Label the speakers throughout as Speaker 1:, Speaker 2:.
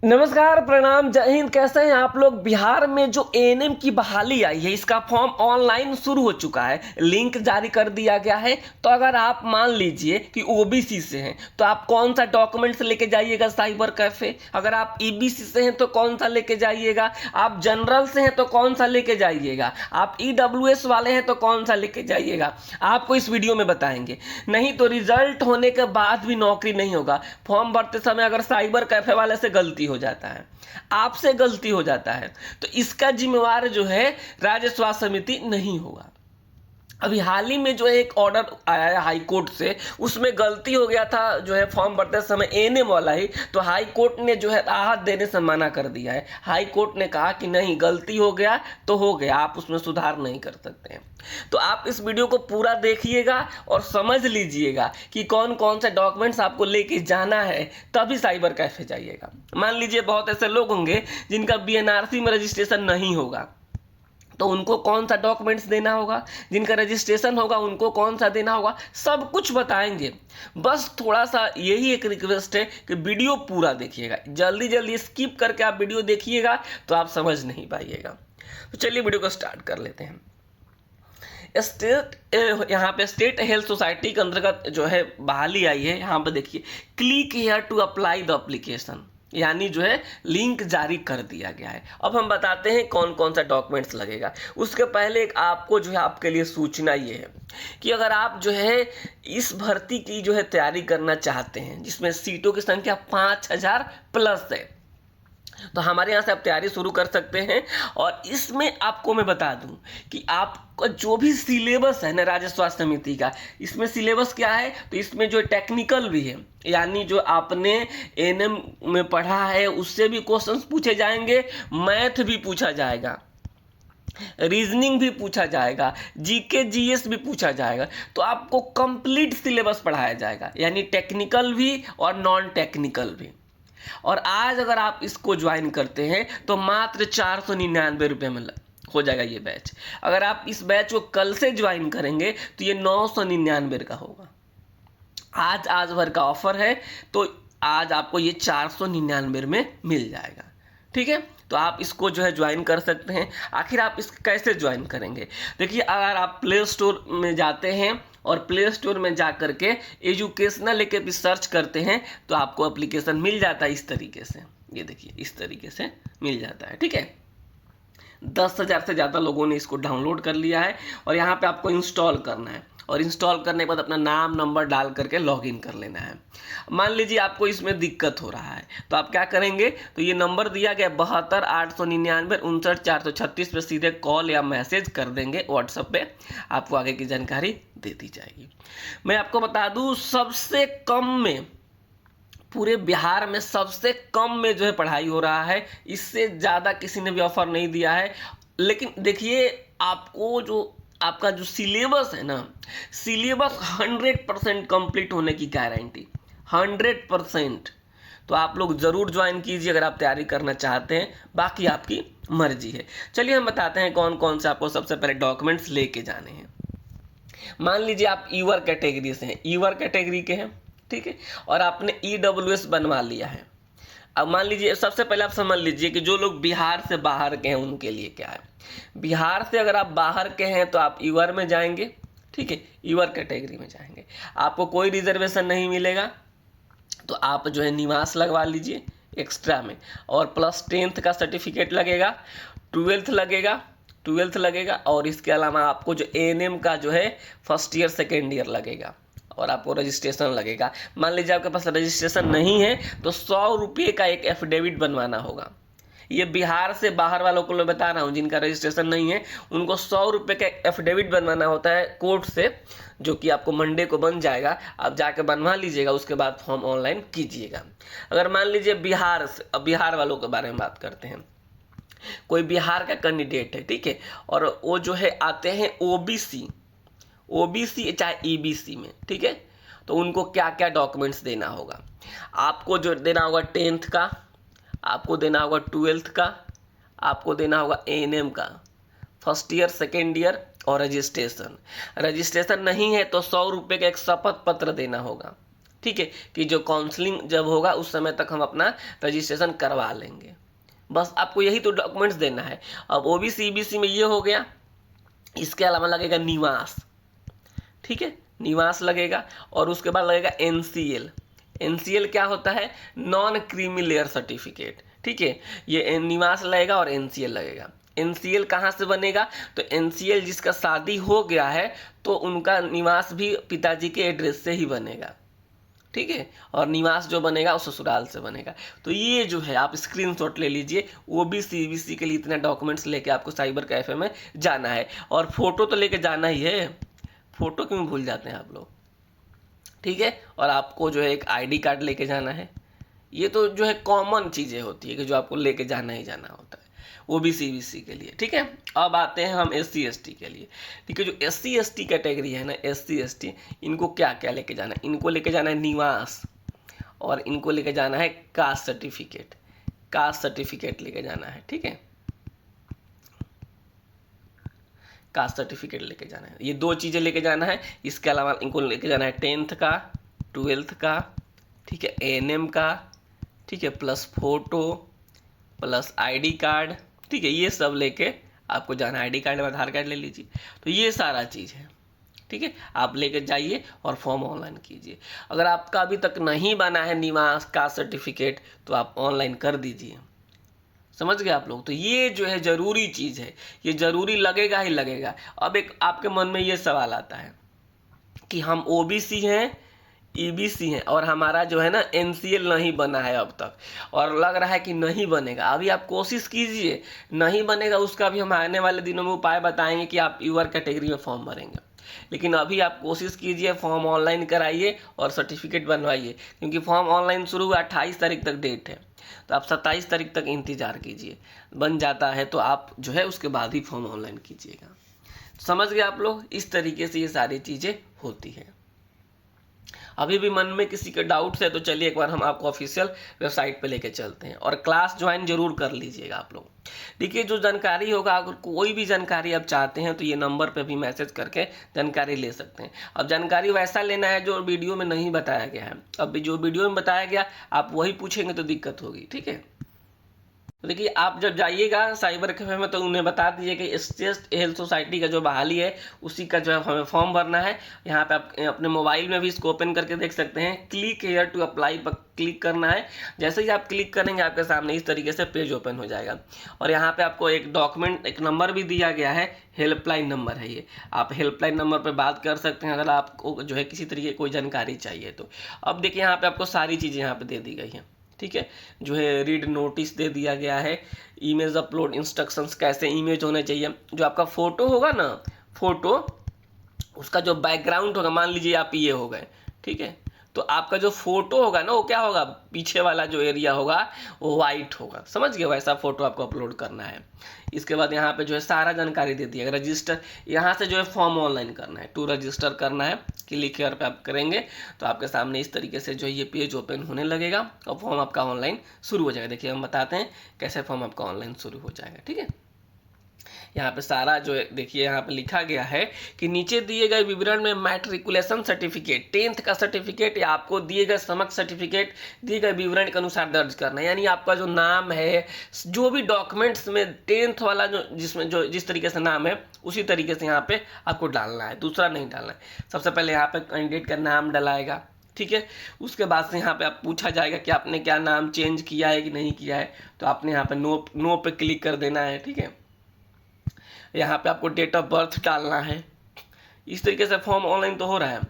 Speaker 1: नमस्कार, प्रणाम, जय हिंद। कैसे हैं आप लोग। बिहार में जो एएनएम की बहाली आई है, इसका फॉर्म ऑनलाइन शुरू हो चुका है, लिंक जारी कर दिया गया है। तो अगर आप मान लीजिए कि ओबीसी से हैं तो आप कौन सा डॉक्यूमेंट्स लेके जाइएगा साइबर कैफे। अगर आप ईबीसी से हैं तो कौन सा लेके जाइएगा। आप जनरल से हैं तो कौन सा लेके जाइएगा। आप ईडब्ल्यूएस वाले हैं तो कौन सा लेके जाइएगा, आपको इस वीडियो में बताएंगे। नहीं तो रिजल्ट होने के बाद भी नौकरी नहीं होगा। फॉर्म भरते समय अगर साइबर कैफे वाले से गलती हो जाता है, आपसे गलती हो जाता है, तो इसका जिम्मेवार जो है राज्य स्वास्थ्य समिति नहीं होगा। अभी हाल ही में जो है एक ऑर्डर आया है हाई कोर्ट से, उसमें गलती हो गया था जो है फॉर्म भरते समय एएनएम वाला ही, तो हाई कोर्ट ने जो है राहत देने से मना कर दिया है। हाई कोर्ट ने कहा कि नहीं, गलती हो गया तो हो गया, आप उसमें सुधार नहीं कर सकते हैं। तो आप इस वीडियो को पूरा देखिएगा और समझ लीजिएगा कि कौन कौन से डॉक्यूमेंट्स आपको लेके जाना है, तभी साइबर कैफे जाइएगा। मान लीजिए बहुत ऐसे लोग होंगे जिनका बीएनआरसी में रजिस्ट्रेशन नहीं होगा, तो उनको कौन सा डॉक्यूमेंट्स देना होगा। जिनका रजिस्ट्रेशन होगा उनको कौन सा देना होगा, सब कुछ बताएंगे। बस थोड़ा सा यही एक रिक्वेस्ट है कि वीडियो पूरा देखिएगा। जल्दी जल्दी स्किप करके आप वीडियो देखिएगा तो आप समझ नहीं पाइएगा। तो चलिए वीडियो को स्टार्ट कर लेते हैं। यहाँ पे स्टेट हेल्थ सोसाइटी के अंतर्गत जो है बहाली आई है। यहाँ पे देखिए, click here to apply the application, यानी जो है लिंक जारी कर दिया गया है। अब हम बताते हैं कौन कौन सा डॉक्यूमेंट्स लगेगा। उसके पहले एक आपको जो है आपके लिए सूचना ये है कि अगर आप जो है इस भर्ती की जो है तैयारी करना चाहते हैं, जिसमें सीटों की संख्या 5000 प्लस है, तो हमारे यहाँ से आप तैयारी शुरू कर सकते हैं। और इसमें आपको मैं बता दूं कि आपका जो भी सिलेबस है ना राज्य स्वास्थ्य समिति का, इसमें सिलेबस क्या है, तो इसमें जो टेक्निकल भी है, यानी जो आपने एएनएम में पढ़ा है उससे भी क्वेश्चंस पूछे जाएंगे, मैथ भी पूछा जाएगा, रीजनिंग भी पूछा जाएगा, जीके जीएस भी पूछा जाएगा। तो आपको कंप्लीट सिलेबस पढ़ाया जाएगा, यानी टेक्निकल भी और नॉन टेक्निकल भी। और आज अगर आप इसको ज्वाइन करते हैं तो मात्र 499 रुपये में हो जाएगा ये बैच। अगर आप इस बैच को कल से ज्वाइन करेंगे तो ये 999 का होगा। आज भर का ऑफर है, तो आज आपको ये 499 में मिल जाएगा। ठीक है, तो आप इसको जो है ज्वाइन कर सकते हैं। आखिर आप इसको कैसे ज्वाइन करेंगे, देखिए, अगर आप प्ले स्टोर में जाते हैं और प्ले स्टोर में जा करके एजुकेशनल लेके भी सर्च करते हैं तो आपको एप्लीकेशन मिल जाता है इस तरीके से। ये देखिए, इस तरीके से मिल जाता है। ठीक है, 10,000 से ज़्यादा लोगों ने इसको डाउनलोड कर लिया है और यहाँ पे आपको इंस्टॉल करना है, और इंस्टॉल करने के बाद अपना नाम नंबर डाल करके लॉगिन कर लेना है। मान लीजिए आपको इसमें दिक्कत हो रहा है तो आप क्या करेंगे, तो ये नंबर दिया गया 72 899 59 436 पे सीधे कॉल या मैसेज कर देंगे व्हाट्सएप पे, आपको आगे की जानकारी दे दी जाएगी। मैं आपको बता दूं, सबसे कम में, पूरे बिहार में सबसे कम में जो है पढ़ाई हो रहा है। इससे ज़्यादा किसी ने भी ऑफर नहीं दिया है। लेकिन देखिए, आपको जो आपका जो सिलेबस है ना, सिलेबस 100% कंप्लीट होने की गारंटी, 100%। तो आप लोग ज़रूर ज्वाइन कीजिए अगर आप तैयारी करना चाहते हैं, बाकी आपकी मर्जी है। चलिए हम बताते हैं कौन कौन से आपको सबसे पहले डॉक्यूमेंट्स लेके जाने हैं। मान लीजिए आप ईवर कैटेगरी से हैं, ईवर कैटेगरी के हैं, ठीक है, और आपने ईडब्ल्यूएस बनवा लिया है। अब मान लीजिए, सबसे पहले आप समझ लीजिए कि जो लोग बिहार से बाहर के हैं उनके लिए क्या है। बिहार से अगर आप बाहर के हैं तो आप ईवर में जाएंगे, ठीक है, ईवर कैटेगरी में जाएंगे, आपको कोई रिजर्वेशन नहीं मिलेगा। तो आप जो है निवास लगवा लीजिए एक्स्ट्रा में, और प्लस 10th का सर्टिफिकेट लगेगा, 12th लगेगा, और इसके अलावा आपको जो एएनएम का जो है फर्स्ट ईयर सेकेंड ईयर लगेगा, और आपको रजिस्ट्रेशन लगेगा। मान लीजिए आपके पास रजिस्ट्रेशन नहीं है तो 100 रुपये का एक एफिडेविट बनवाना होगा। ये बिहार से बाहर वालों को मैं बता रहा हूँ, जिनका रजिस्ट्रेशन नहीं है उनको 100 रुपये का एफिडेविट बनवाना होता है कोर्ट से, जो कि आपको मंडे को बन जाएगा। आप जाके बनवा लीजिएगा, उसके बाद फॉर्म ऑनलाइन कीजिएगा। अगर मान लीजिए बिहार से, अब बिहार वालों के बारे में बात करते हैं, कोई बिहार का कैंडिडेट है, ठीक है, और वो जो है आते हैं ओबीसी चाहे ईबीसी में, ठीक है, तो उनको क्या क्या डॉक्यूमेंट्स देना होगा। आपको जो देना होगा 10th का, आपको देना होगा 12th का, आपको देना होगा एएनएम का फर्स्ट ईयर सेकेंड ईयर, और रजिस्ट्रेशन नहीं है तो 100 रुपये का एक शपथ पत्र देना होगा। ठीक है, कि जो काउंसलिंग जब होगा उस समय तक हम अपना रजिस्ट्रेशन करवा लेंगे। बस आपको यही तो डॉक्यूमेंट्स देना है। अब ओबीसी ईबीसी में ये हो गया, इसके अलावा लगेगा निवास, ठीक है, निवास लगेगा, और उसके बाद लगेगा एनसीएल। एनसीएल क्या होता है? नॉन क्रीमी लेयर सर्टिफिकेट, ठीक है, ये निवास लगेगा और एनसीएल लगेगा। एनसीएल कहाँ से बनेगा? तो एनसीएल जिसका शादी हो गया है तो उनका निवास भी पिताजी के एड्रेस से ही बनेगा, ठीक है, और निवास जो बनेगा वो ससुराल से बनेगा। तो ये जो है आप स्क्रीनशॉट ले लीजिए। ओबीसी ईबीसी के लिए इतना डॉक्यूमेंट्स लेके आपको साइबर कैफे में जाना है, और फोटो तो लेके जाना ही है, फोटो क्यों भूल जाते हैं आप लोग, ठीक है, और आपको जो है एक आईडी कार्ड लेके जाना है। ये तो जो है कॉमन चीज़ें होती है कि जो आपको लेके जाना ही जाना होता है ओबीसी ईबीसी के लिए, ठीक है। अब आते हैं हम एससी एसटी के लिए, ठीक है। जो एससी एसटी कैटेगरी है ना, एससी एसटी, इनको क्या क्या लेके जाना है? इनको लेके जाना है निवास, और इनको लेके जाना है कास्ट सर्टिफिकेट, कास्ट सर्टिफिकेट लेके जाना है, ठीक है, कास्ट सर्टिफिकेट लेके जाना है। ये दो चीज़ें लेके जाना है। इसके अलावा इनको लेके जाना है 10th का, 12th का, ठीक है, एएनएम का, ठीक है, plus photo, plus ID card, ठीक है, ये सब लेके आपको जाना है। आईडी कार्ड में आधार कार्ड ले लीजिए। तो ये सारा चीज़ है, ठीक है, आप लेके जाइए और फॉर्म ऑनलाइन कीजिए। अगर आपका अभी तक नहीं बना है निवास कास्ट सर्टिफिकेट तो आप ऑनलाइन कर दीजिए, समझ गए आप लोग। तो ये जो है ज़रूरी चीज़ है, ये ज़रूरी लगेगा ही लगेगा। अब एक आपके मन में ये सवाल आता है कि हम ओबीसी हैं, ईबीसी हैं, और हमारा जो है ना एनसीएल नहीं बना है अब तक, और लग रहा है कि नहीं बनेगा। अभी आप कोशिश कीजिए, नहीं बनेगा उसका भी हम आने वाले दिनों में उपाय बताएंगे कि आप यूआर कैटेगरी में फॉर्म भरेंगे। लेकिन अभी आप कोशिश कीजिए, फॉर्म ऑनलाइन कराइए और सर्टिफिकेट बनवाइए, क्योंकि फॉर्म ऑनलाइन शुरू हुआ 28 तारीख तक डेट है, तो आप 27 तारीख तक इंतजार कीजिए। बन जाता है तो आप जो है उसके बाद ही फॉर्म ऑनलाइन कीजिएगा। समझ गए आप लोग? इस तरीके से ये सारी चीज़ें होती हैं। अभी भी मन में किसी के डाउट्स है तो चलिए एक बार हम आपको ऑफिशियल वेबसाइट पे लेके चलते हैं, और क्लास ज्वाइन जरूर कर लीजिएगा आप लोग। देखिए, जो जानकारी होगा, अगर कोई भी जानकारी आप चाहते हैं तो ये नंबर पे भी मैसेज करके जानकारी ले सकते हैं। अब जानकारी वैसा लेना है जो वीडियो में नहीं बताया गया है। अब जो वीडियो में बताया गया आप वही पूछेंगे तो दिक्कत होगी, ठीक है। तो देखिए, आप जब जाइएगा साइबर कैफे में तो उन्हें बता दीजिए कि स्टेट हेल्थ सोसाइटी का जो बहाली है उसी का जो है हमें फॉर्म भरना है। यहाँ पे आप अपने मोबाइल में भी इसको ओपन करके देख सकते हैं। क्लिक हेयर टू अप्लाई पर क्लिक करना है। जैसे ही आप क्लिक करेंगे आपके सामने इस तरीके से पेज ओपन हो जाएगा, और यहाँ पे आपको एक डॉक्यूमेंट, एक नंबर भी दिया गया है, हेल्पलाइन नंबर है ये। आप हेल्पलाइन नंबर पर बात कर सकते हैं अगर आपको जो है किसी तरीके की कोई जानकारी चाहिए तो। अब देखिए, यहाँ पे आपको सारी चीज़ें यहाँ पे दे दी गई हैं, ठीक है, जो है रीड नोटिस दे दिया गया है, इमेज अपलोड इंस्ट्रक्शंस, कैसे इमेज होने चाहिए। जो आपका फोटो होगा ना, फोटो उसका जो बैकग्राउंड होगा, मान लीजिए आप ये हो गए, ठीक है, तो आपका जो फोटो होगा ना वो क्या होगा, पीछे वाला जो एरिया होगा वो वाइट होगा, समझ गए, वैसा फोटो आपको अपलोड करना है। इसके बाद यहाँ पे जो है सारा जानकारी दे दी है। रजिस्टर, यहाँ से जो है फॉर्म ऑनलाइन करना है, टू रजिस्टर करना है, क्लिक हियर पे आप करेंगे तो आपके सामने इस तरीके से जो है ये पेज ओपन होने लगेगा और फॉर्म आपका ऑनलाइन शुरू हो जाएगा। देखिए, हम बताते हैं कैसे फॉर्म आपका ऑनलाइन शुरू हो जाएगा, ठीक है। यहाँ पे सारा जो है देखिए, यहाँ पे लिखा गया है कि नीचे दिए गए विवरण में मैट्रिकुलेशन सर्टिफिकेट, 10th का सर्टिफिकेट या आपको दिए गए समक सर्टिफिकेट दिए गए विवरण के अनुसार दर्ज करना है। यानी आपका जो नाम है, जो भी डॉक्यूमेंट्स में 10th वाला जो जिसमें जो जिस तरीके से नाम है उसी तरीके से यहाँ पे आपको डालना है, दूसरा नहीं डालना है। सबसे पहले यहाँ पे कैंडिडेट का नाम डलाएगा, ठीक है। उसके बाद से यहाँ पे आप पूछा जाएगा कि आपने क्या नाम चेंज किया है कि नहीं किया है, तो आपने यहाँ पे नो पे क्लिक कर देना है, ठीक है। यहाँ पे आपको डेट ऑफ बर्थ डालना है। इस तरीके से फॉर्म ऑनलाइन तो हो रहा है।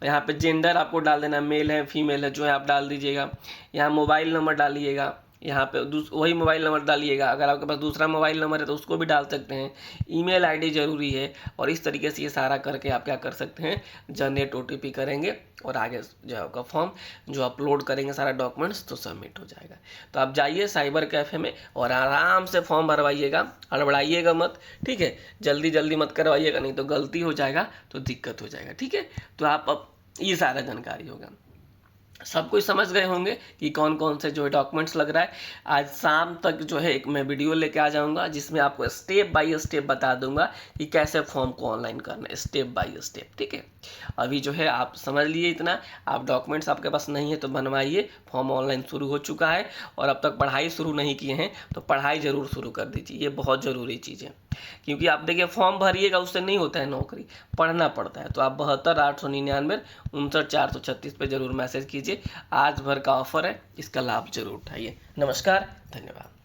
Speaker 1: यहाँ पे जेंडर आपको डाल देना, मेल है फीमेल है जो है आप डाल दीजिएगा। यहाँ मोबाइल नंबर डालिएगा, यहाँ पे वही मोबाइल नंबर डालिएगा। अगर आपके पास दूसरा मोबाइल नंबर है तो उसको भी डाल सकते हैं। ईमेल आईडी ज़रूरी है, और इस तरीके से ये सारा करके आप क्या कर सकते हैं, जनरेट OTP करेंगे और आगे जो है आपका फॉर्म जो अपलोड करेंगे सारा डॉक्यूमेंट्स तो सबमिट हो जाएगा। तो आप जाइए साइबर कैफ़े में और आराम से फॉर्म भरवाइएगा, हड़बड़ाइएगा मत, ठीक है। जल्दी जल्दी मत करवाइएगा, नहीं तो गलती हो जाएगा तो दिक्कत हो जाएगा, ठीक है। तो आप अब ये सारा जानकारी होगा। सब कुछ समझ गए होंगे कि कौन कौन से जो है डॉक्यूमेंट्स लग रहा है। आज शाम तक जो है एक मैं वीडियो लेके आ जाऊंगा जिसमें आपको स्टेप बाय स्टेप बता दूंगा कि कैसे फॉर्म को ऑनलाइन करना है, स्टेप बाय स्टेप। ठीक है, अभी जो है आप समझ लिए इतना। आप डॉक्यूमेंट्स आपके पास नहीं है तो बनवाइए, फॉर्म ऑनलाइन शुरू हो चुका है। और अब तक पढ़ाई शुरू नहीं किए हैं तो पढ़ाई ज़रूर शुरू कर दीजिए, ये बहुत ज़रूरी चीज़ है। क्योंकि आप देखिए फॉर्म भरिएगा उससे नहीं होता है नौकरी, पढ़ना पड़ता है। तो आप 72 899 59 436 पे ज़रूर मैसेज कीजिए। आज भर का ऑफर है, इसका लाभ जरूर उठाइए। नमस्कार, धन्यवाद।